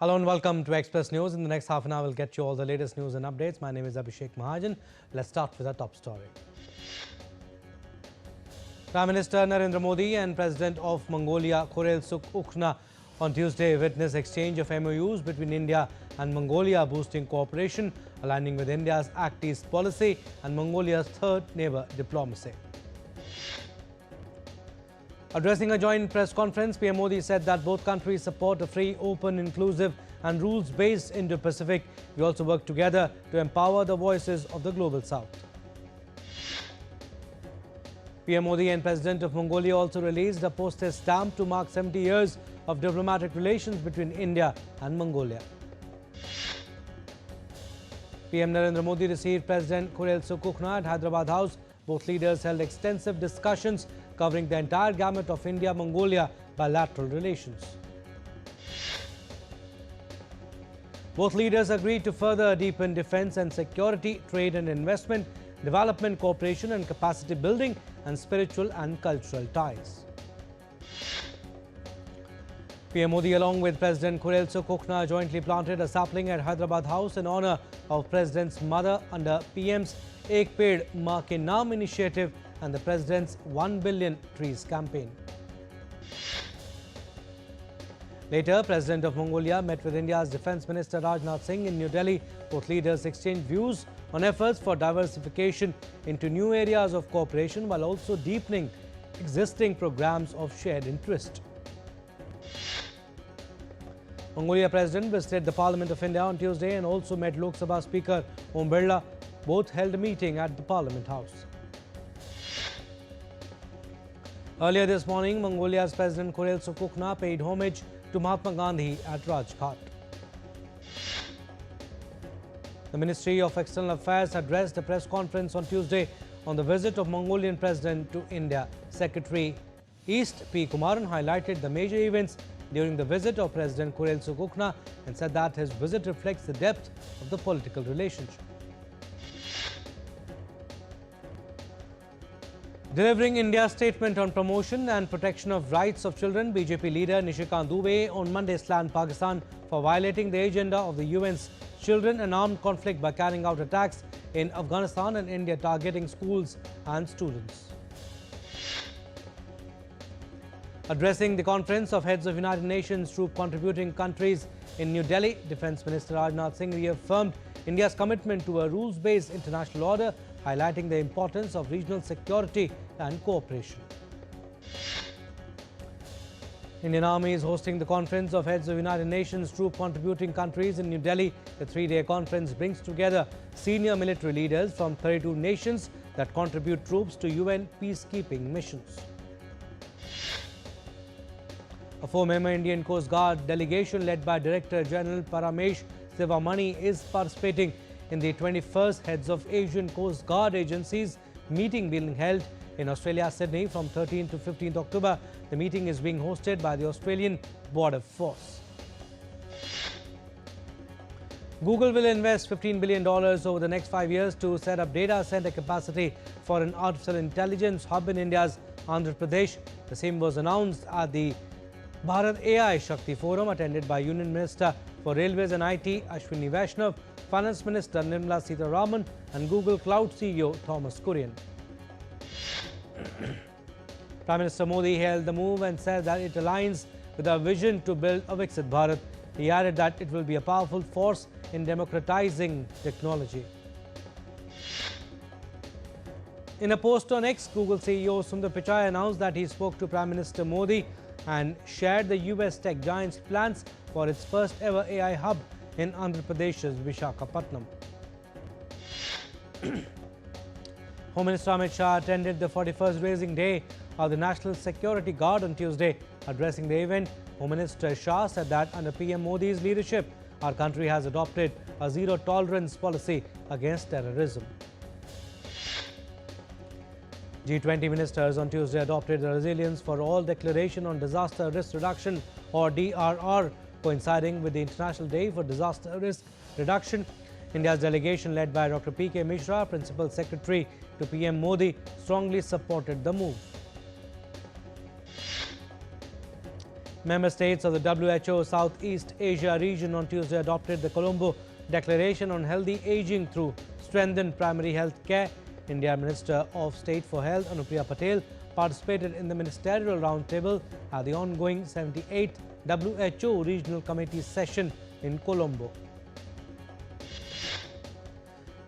Hello and welcome to Express News. In the next half an hour, we'll get you all the latest news and updates. My name is Abhishek Mahajan. Let's start with our top story. Prime Minister Narendra Modi and President of Mongolia Khurel Sukhna on Tuesday witnessed exchange of MOUs between India and Mongolia, boosting cooperation, aligning with India's Act East policy and Mongolia's third neighbor diplomacy. Addressing a joint press conference, PM Modi said that both countries support a free, open, inclusive and rules-based Indo-Pacific. We also work together to empower the voices of the Global South. PM Modi and President of Mongolia also released a postage stamp to mark 70 years of diplomatic relations between India and Mongolia. PM Narendra Modi received President Khurel Sukhna at Hyderabad House. Both leaders held extensive discussions covering the entire gamut of India-Mongolia bilateral relations. Both leaders agreed to further deepen defense and security, trade and investment, development cooperation and capacity building, and spiritual and cultural ties. PM Modi, along with President Khurel Sukhna, jointly planted a sapling at Hyderabad House in honor of President's mother under PM's Ek Ped Maa Ke Naam initiative and the President's 1 billion trees campaign. Later, President of Mongolia met with India's Defence Minister Rajnath Singh in New Delhi. Both leaders exchanged views on efforts for diversification into new areas of cooperation while also deepening existing programs of shared interest. Mongolia President visited the Parliament of India on Tuesday and also met Lok Sabha Speaker Om Birla. Both held a meeting at the Parliament House. Earlier this morning, Mongolia's President Khurel Sukhna paid homage to Mahatma Gandhi at Rajghat. The Ministry of External Affairs addressed a press conference on Tuesday on the visit of Mongolian President to India. Secretary East P. Kumaran highlighted the major events during the visit of President Khurel Sukhna and said that his visit reflects the depth of the political relationship. Delivering India's statement on promotion and protection of rights of children, BJP leader Nishikant Dubey on Monday slammed Pakistan for violating the agenda of the UN's Children and Armed Conflict by carrying out attacks in Afghanistan and India targeting schools and students. Addressing the conference of heads of United Nations troop contributing countries in New Delhi, Defence Minister Rajnath Singh reaffirmed India's commitment to a rules-based international order, highlighting the importance of regional security and cooperation. Indian Army is hosting the conference of heads of United Nations troop contributing countries in New Delhi. The three-day conference brings together senior military leaders from 32 nations that contribute troops to UN peacekeeping missions. A four-member Indian Coast Guard delegation led by Director General Paramesh Sivamani is participating in the 21st Heads of Asian Coast Guard Agencies meeting being held in Australia, Sydney from 13th to 15th October. The meeting is being hosted by the Australian Border Force. Google will invest $15 billion over the next 5 years to set up data center capacity for an artificial intelligence hub in India's Andhra Pradesh. The same was announced at the Bharat AI Shakti Forum attended by Union Minister for Railways and IT Ashwini Vaishnav, Finance Minister Nirmala Sitharaman and Google Cloud CEO Thomas Kurian. Prime Minister Modi hailed the move and said that it aligns with our vision to build a Viksit Bharat. He added that it will be a powerful force in democratizing technology. In a post on X, Google CEO Sundar Pichai announced that he spoke to Prime Minister Modi and shared the US tech giant's plans for its first ever AI hub in Andhra Pradesh's Visakhapatnam. Home Minister Amit Shah attended the 41st Raising Day of the National Security Guard on Tuesday. Addressing the event, Home Minister Shah said that under PM Modi's leadership, our country has adopted a zero-tolerance policy against terrorism. G20 ministers on Tuesday adopted the Resilience for All Declaration on Disaster Risk Reduction or DRR, coinciding with the International Day for Disaster Risk Reduction. India's delegation led by Dr. P.K. Mishra, Principal Secretary to PM Modi, strongly supported the move. Member states of the WHO Southeast Asia region on Tuesday adopted the Colombo Declaration on Healthy Aging through strengthened primary health care. India Minister of State for Health Anupriya Patel participated in the ministerial roundtable at the ongoing 78th WHO Regional Committee session in Colombo.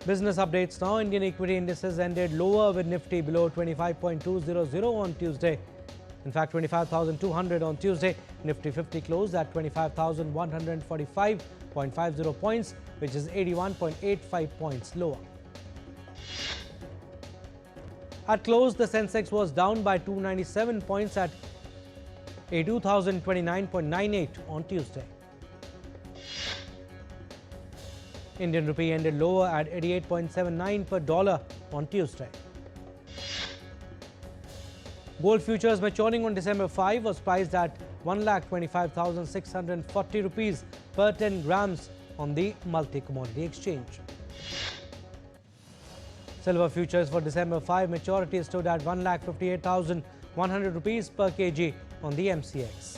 Business updates now. Indian equity indices ended lower with Nifty below 25.200 on Tuesday. In fact, 25,200 on Tuesday. Nifty 50 closed at 25,145.50 points, which is 81.85 points lower. At close, the Sensex was down by 297 points at 82,029.98 on Tuesday. Indian rupee ended lower at 88.79 per dollar on Tuesday. Gold futures maturing on December 5 was priced at 1,25,640 rupees per 10 grams on the multi-commodity exchange. Silver futures for December 5 maturity stood at 1,58,100 rupees per kg on the MCX.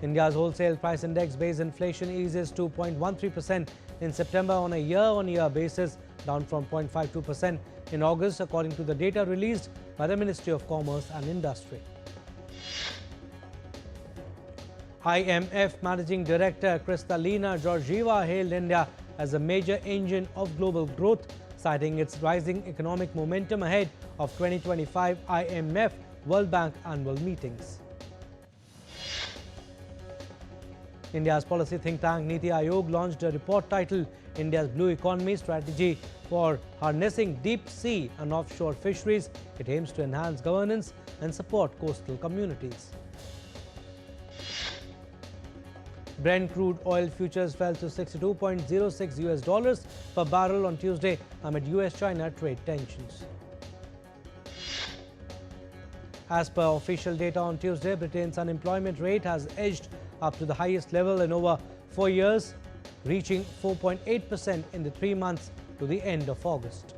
India's wholesale price index base inflation eases to 0.13% in September on a year-on-year basis, down from 0.52% in August, according to the data released by the Ministry of Commerce and Industry. IMF Managing Director Kristalina Georgieva hailed India as a major engine of global growth, citing its rising economic momentum ahead of 2025 IMF World Bank annual meetings. India's policy think tank Niti Aayog launched a report titled India's Blue Economy Strategy for Harnessing Deep Sea and Offshore Fisheries. It aims to enhance governance and support coastal communities. Brent crude oil futures fell to $62.06 per barrel on Tuesday amid US-China trade tensions. As per official data on Tuesday, Britain's unemployment rate has edged up to the highest level in over 4 years, reaching 4.8% in the 3 months to the end of August.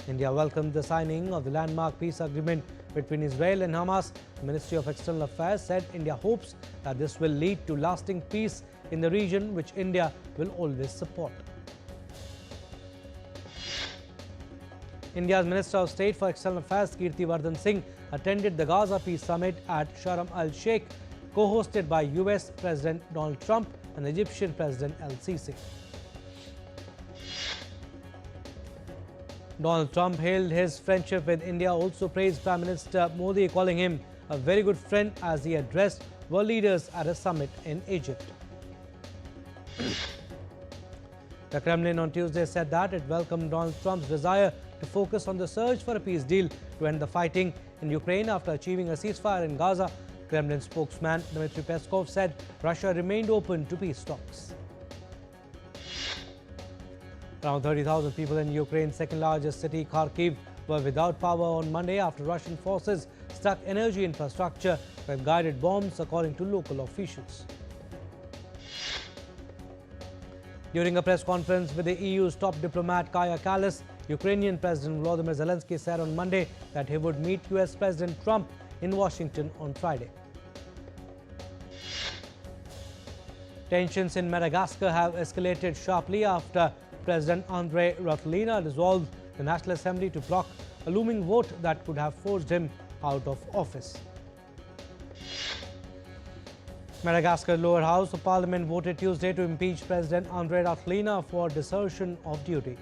India welcomed the signing of the landmark peace agreement between Israel and Hamas. The Ministry of External Affairs said India hopes that this will lead to lasting peace in the region, which India will always support. India's Minister of State for External Affairs Kirti Vardhan Singh attended the Gaza Peace Summit at Sharm el-Sheikh, co-hosted by US President Donald Trump and Egyptian President el-Sisi. Donald Trump hailed his friendship with India, also praised Prime Minister Modi, calling him a very good friend as he addressed world leaders at a summit in Egypt. The Kremlin on Tuesday said that it welcomed Donald Trump's desire to focus on the search for a peace deal to end the fighting in Ukraine after achieving a ceasefire in Gaza. Kremlin spokesman Dmitry Peskov said Russia remained open to peace talks. Around 30,000 people in Ukraine's second-largest city, Kharkiv, were without power on Monday after Russian forces struck energy infrastructure with guided bombs, according to local officials. During a press conference with the EU's top diplomat Kaja Kallas, Ukrainian President Volodymyr Zelensky said on Monday that he would meet US President Trump in Washington on Friday. Tensions in Madagascar have escalated sharply after President Andry Rajoelina dissolved the National Assembly to block a looming vote that could have forced him out of office. Madagascar's lower house of parliament voted Tuesday to impeach President Andry Rajoelina for desertion of duty.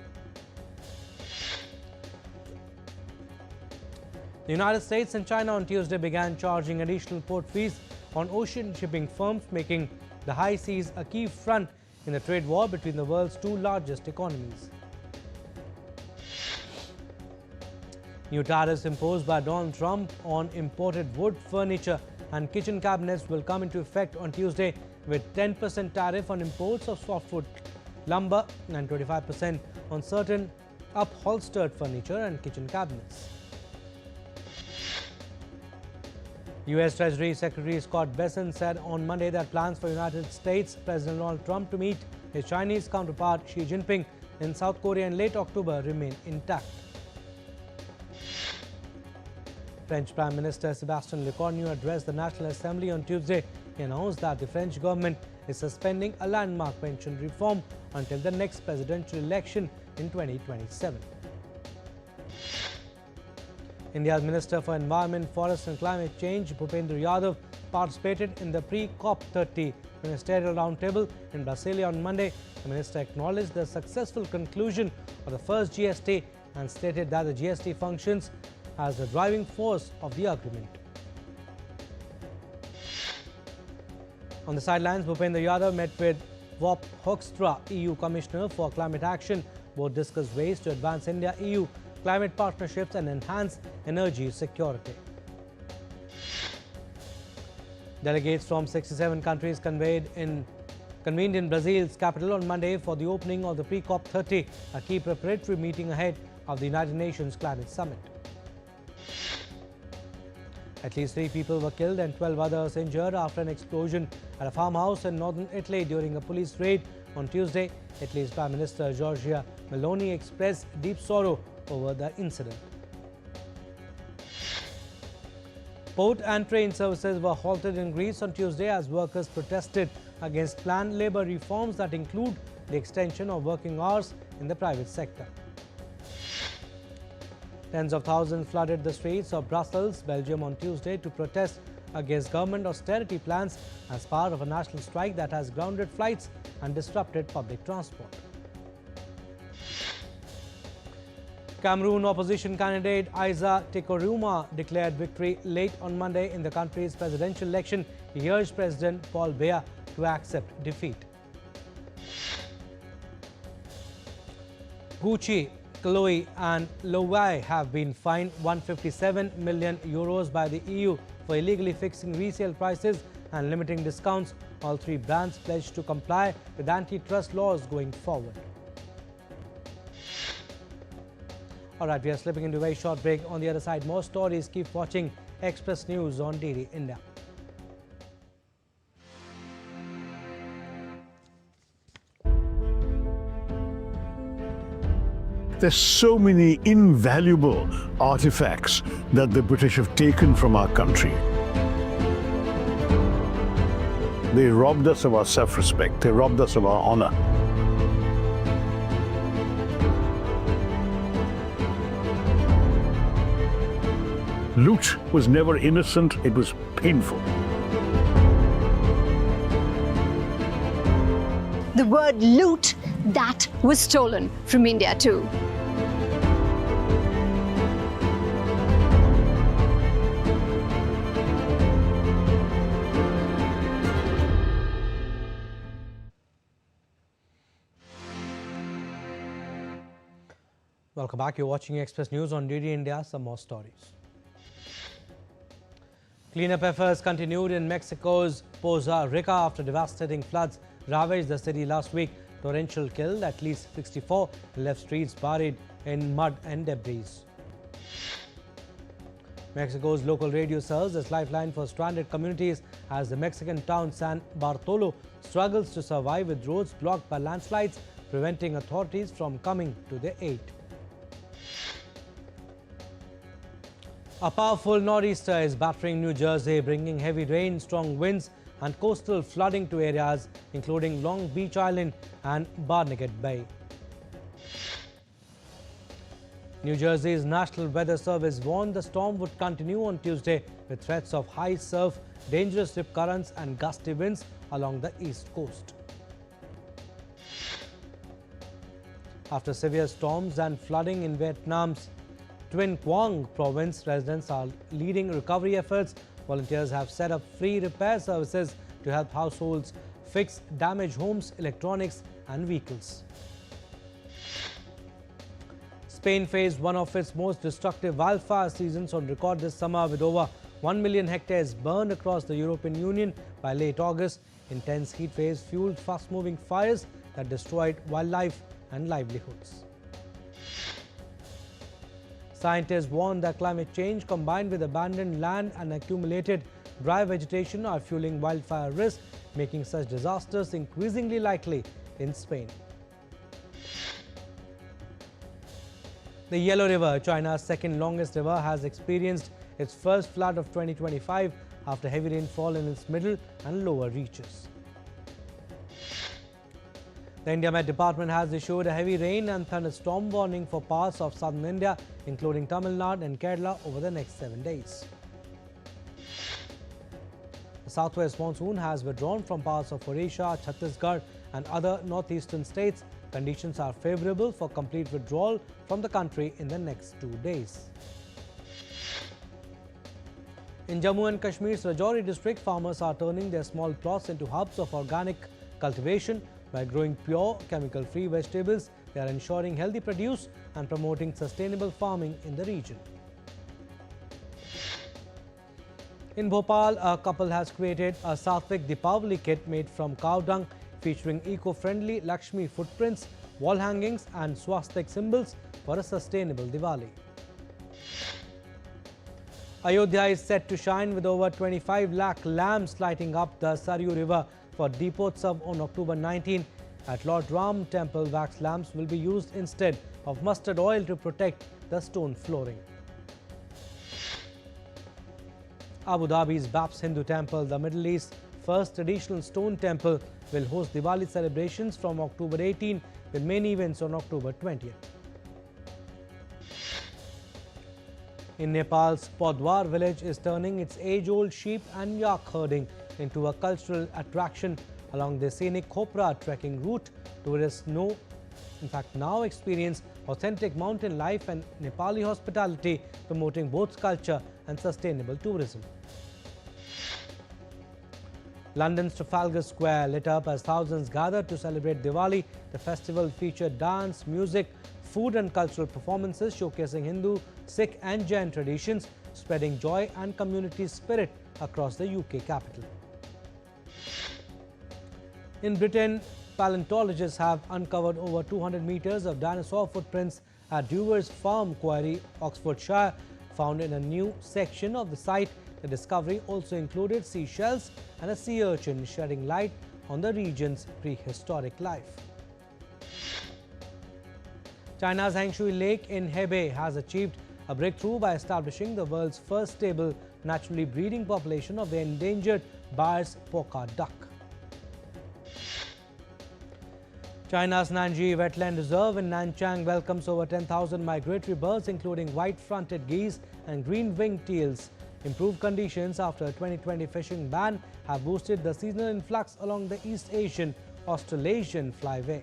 The United States and China on Tuesday began charging additional port fees on ocean shipping firms, making the high seas a key front in the trade war between the world's two largest economies. New tariffs imposed by Donald Trump on imported wood, furniture and kitchen cabinets will come into effect on Tuesday, with 10% tariff on imports of softwood lumber and 25% on certain upholstered furniture and kitchen cabinets. U.S. Treasury Secretary Scott Bessent said on Monday that plans for United States President Donald Trump to meet his Chinese counterpart Xi Jinping in South Korea in late October remain intact. French Prime Minister Sébastien Lecornu addressed the National Assembly on Tuesday. He announced that the French government is suspending a landmark pension reform until the next presidential election in 2027. India's Minister for Environment, Forests and Climate Change, Bhupendra Yadav, participated in the pre-COP30 ministerial roundtable in Brasilia on Monday. The minister acknowledged the successful conclusion of the first GST and stated that the GST functions as the driving force of the agreement. On the sidelines, Bhupendra Yadav met with Wop Hoekstra, EU Commissioner for Climate Action. Both discussed ways to advance India-EU climate partnerships and enhance energy security. Delegates from 67 countries convened in Brazil's capital on Monday for the opening of the pre-COP30, a key preparatory meeting ahead of the United Nations Climate Summit. At least 3 people were killed and 12 others injured after an explosion at a farmhouse in northern Italy during a police raid on Tuesday. Italy's Prime Minister Giorgia Meloni expressed deep sorrow over the incident. Port and train services were halted in Greece on Tuesday as workers protested against planned labour reforms that include the extension of working hours in the private sector. Tens of thousands flooded the streets of Brussels, Belgium on Tuesday to protest against government austerity plans as part of a national strike that has grounded flights and disrupted public transport. Cameroon opposition candidate Isa Tekoruma declared victory late on Monday in the country's presidential election. He urged President Paul Biya to accept defeat. Gucci, Chloe and Loewe have been fined €157 million by the EU for illegally fixing resale prices and limiting discounts. All 3 brands pledged to comply with antitrust laws going forward. Alright, we are slipping into a very short break. On the other side, more stories. Keep watching Express News on DD India. There's so many invaluable artifacts that the British have taken from our country. They robbed us of our self-respect. They robbed us of our honor. Loot was never innocent, it was painful. The word loot, that was stolen from India too. Welcome back. You're watching Express News on DD India. Some more stories. Cleanup efforts continued in Mexico's Poza Rica after devastating floods ravaged the city last week. Torrential killed at least 64 and left streets buried in mud and debris. Mexico's local radio serves as lifeline for stranded communities as the Mexican town San Bartolo struggles to survive with roads blocked by landslides, preventing authorities from coming to their aid. A powerful nor'easter is battering New Jersey, bringing heavy rain, strong winds and coastal flooding to areas including Long Beach Island and Barnegat Bay. New Jersey's National Weather Service warned the storm would continue on Tuesday with threats of high surf, dangerous rip currents and gusty winds along the east coast. After severe storms and flooding in Vietnam's Tuyên Quang province, residents are leading recovery efforts. Volunteers have set up free repair services to help households fix damaged homes, electronics and vehicles. Spain faced one of its most destructive wildfire seasons on record this summer, with over 1 million hectares burned across the European Union by late August. Intense heat waves fueled fast-moving fires that destroyed wildlife and livelihoods. Scientists warn that climate change combined with abandoned land and accumulated dry vegetation are fueling wildfire risk, making such disasters increasingly likely in Spain. The Yellow River, China's second longest river, has experienced its first flood of 2025 after heavy rainfall in its middle and lower reaches. The India Met Department has issued a heavy rain and thunderstorm warning for parts of southern India, including Tamil Nadu and Kerala, over the next 7 days. The southwest monsoon has withdrawn from parts of Odisha, Chhattisgarh and other northeastern states. Conditions are favourable for complete withdrawal from the country in the next 2 days. In Jammu and Kashmir's Rajouri district, farmers are turning their small plots into hubs of organic cultivation. By growing pure, chemical-free vegetables, they are ensuring healthy produce and promoting sustainable farming in the region. In Bhopal, a couple has created a Satvik Deepavali kit made from cow dung, featuring eco-friendly Lakshmi footprints, wall hangings and swastik symbols for a sustainable Diwali. Ayodhya is set to shine with over 25 lakh lamps lighting up the Saryu River for Deepotsav on October 19. At Lord Ram Temple, wax lamps will be used instead of mustard oil to protect the stone flooring. Abu Dhabi's Babs Hindu Temple, the Middle East's first traditional stone temple, will host Diwali celebrations from October 18 with main events on October 20th. In Nepal's Podwar village is turning its age-old sheep and yak herding into a cultural attraction. Along the scenic Khopra trekking route, tourists now experience authentic mountain life and Nepali hospitality, promoting both culture and sustainable tourism. London's Trafalgar Square lit up as thousands gathered to celebrate Diwali. The festival featured dance, music, food and cultural performances showcasing Hindu, Sikh and Jain traditions, spreading joy and community spirit across the UK capital. In Britain, paleontologists have uncovered over 200 meters of dinosaur footprints at Dewars Farm Quarry, Oxfordshire. Found in a new section of the site, the discovery also included seashells and a sea urchin, shedding light on the region's prehistoric life. China's Hangshui Lake in Hebei has achieved a breakthrough by establishing the world's first stable, naturally breeding population of the endangered Bayer's polka duck. China's Nanji Wetland Reserve in Nanchang welcomes over 10,000 migratory birds, including white-fronted geese and green-winged teals. Improved conditions after a 2020 fishing ban have boosted the seasonal influx along the East Asian Australasian flyway.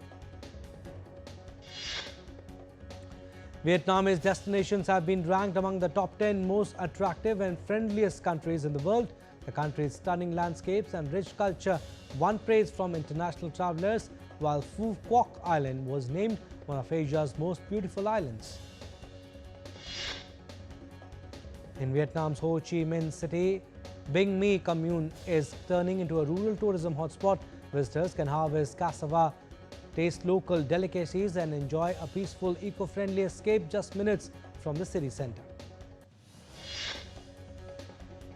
Vietnamese destinations have been ranked among the top 10 most attractive and friendliest countries in the world. The country's stunning landscapes and rich culture won praise from international travelers, while Phu Quoc Island was named one of Asia's most beautiful islands. In Vietnam's Ho Chi Minh City, Binh My commune is turning into a rural tourism hotspot. Visitors can harvest cassava, taste local delicacies and enjoy a peaceful, eco-friendly escape just minutes from the city centre.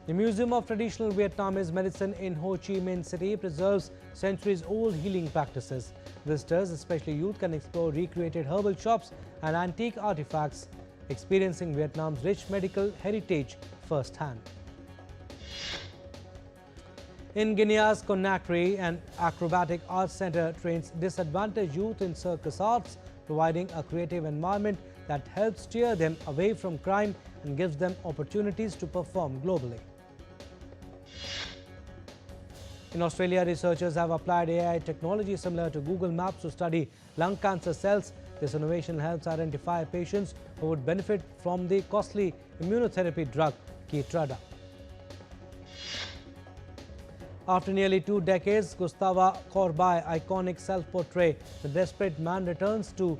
The Museum of Traditional Vietnamese Medicine in Ho Chi Minh City preserves centuries-old healing practices. Visitors, especially youth, can explore recreated herbal shops and antique artifacts, experiencing Vietnam's rich medical heritage firsthand. In Guinea's Conakry, an acrobatic arts center trains disadvantaged youth in circus arts, providing a creative environment that helps steer them away from crime and gives them opportunities to perform globally. In Australia, researchers have applied AI technology similar to Google Maps to study lung cancer cells. This innovation helps identify patients who would benefit from the costly immunotherapy drug Keytruda. After nearly 2 decades, Gustave Courbet's iconic self-portrait, The Desperate Man, returns to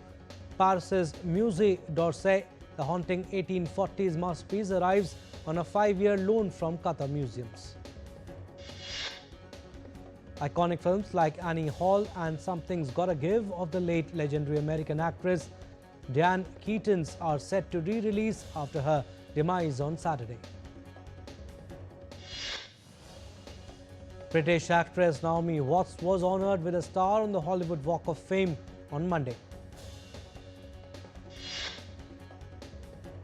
Paris's Musée d'Orsay. The haunting 1840s masterpiece arrives on a 5-year loan from Qatar museums. Iconic films like Annie Hall and Something's Gotta Give of the late legendary American actress Diane Keaton are set to re-release after her demise on Saturday. British actress Naomi Watts was honoured with a star on the Hollywood Walk of Fame on Monday.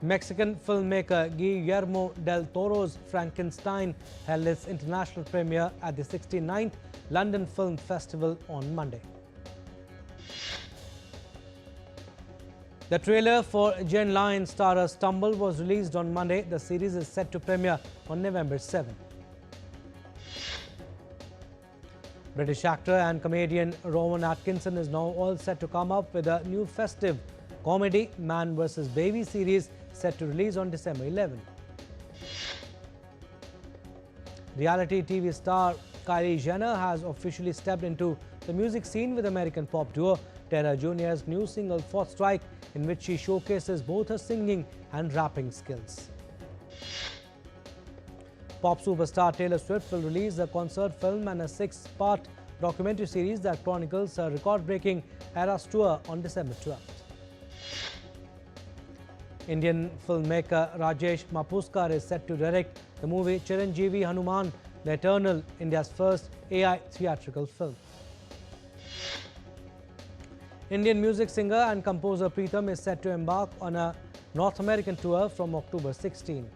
Mexican filmmaker Guillermo del Toro's Frankenstein held its international premiere at the 69th London Film Festival on Monday. The trailer for Jen Lyon's starrer Stumble was released on Monday. The series is set to premiere on November 7. British actor and comedian Rowan Atkinson is now all set to come up with a new festive comedy Man vs. Baby series set to release on December 11. Reality TV star Kylie Jenner has officially stepped into the music scene with American pop duo Terra Jr.'s new single Fourth Strike, in which she showcases both her singing and rapping skills. Pop superstar Taylor Swift will release a concert film and a 6-part documentary series that chronicles her record-breaking Eras tour on December 12th. Indian filmmaker Rajesh Mapuskar is set to direct the movie Chiranjeevi Hanuman, the Eternal, India's first AI theatrical film. Indian music singer and composer Pritam is set to embark on a North American tour from October 16.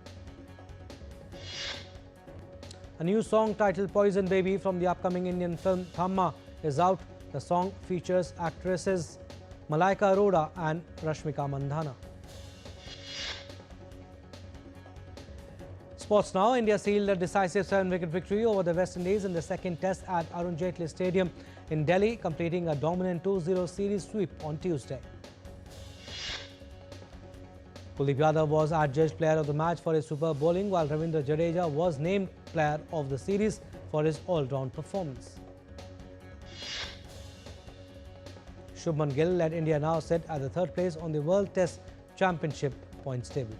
A new song titled Poison Baby from the upcoming Indian film Thamma is out. The song features actresses Malaika Arora and Rashmika Mandhana. Sports now. India sealed a decisive 7-wicket victory over the West Indies in the second test at Arun Jaitley Stadium in Delhi, completing a dominant 2-0 series sweep on Tuesday. Kuldeep Yadav was adjudged player of the match for his superb bowling, while Ravindra Jadeja was named player of the series for his all-round performance. Shubman Gill led India now sit at the third place on the World Test Championship points table.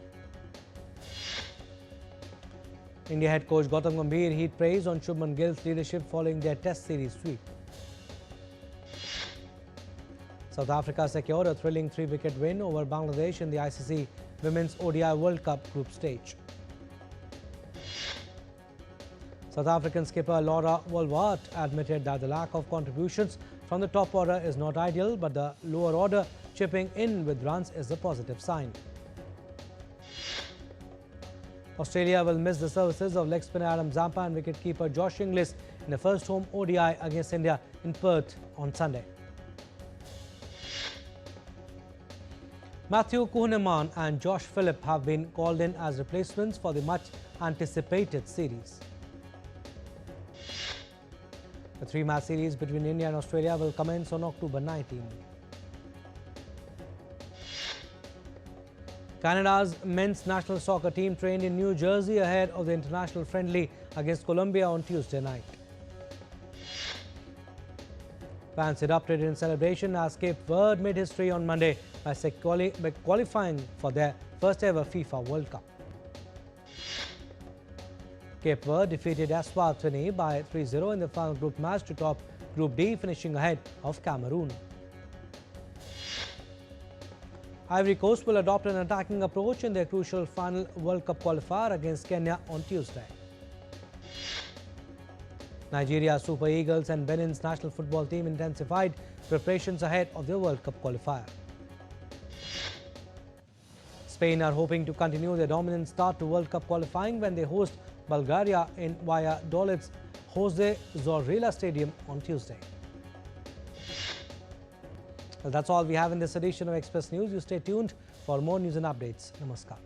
India head coach Gautam Gambhir heaped praise on Shubman Gill's leadership following their Test series sweep. South Africa secured a thrilling 3-wicket win over Bangladesh in the ICC Women's ODI World Cup group stage. South African skipper Laura Wolvaert admitted that the lack of contributions from the top order is not ideal, but the lower order chipping in with runs is a positive sign. Australia will miss the services of leg spinner Adam Zampa and wicketkeeper Josh Inglis in the first home ODI against India in Perth on Sunday. Matthew Kuhneman and Josh Phillip have been called in as replacements for the much-anticipated series. The 3-match series between India and Australia will commence on October 19. Canada's men's national soccer team trained in New Jersey ahead of the international friendly against Colombia on Tuesday night. Fans erupted in celebration as Cape Verde made history on Monday by qualifying for their first ever FIFA World Cup. Cape Verde defeated Eswatini by 3-0 in the final group match to top Group D, finishing ahead of Cameroon. Ivory Coast will adopt an attacking approach in their crucial final World Cup qualifier against Kenya on Tuesday. Nigeria's Super Eagles and Benin's national football team intensified preparations ahead of their World Cup qualifier. Spain are hoping to continue their dominant start to World Cup qualifying when they host Bulgaria in Valladolid's Jose Zorrilla Stadium on Tuesday. Well, that's all we have in this edition of Express News. You stay tuned for more news and updates. Namaskar.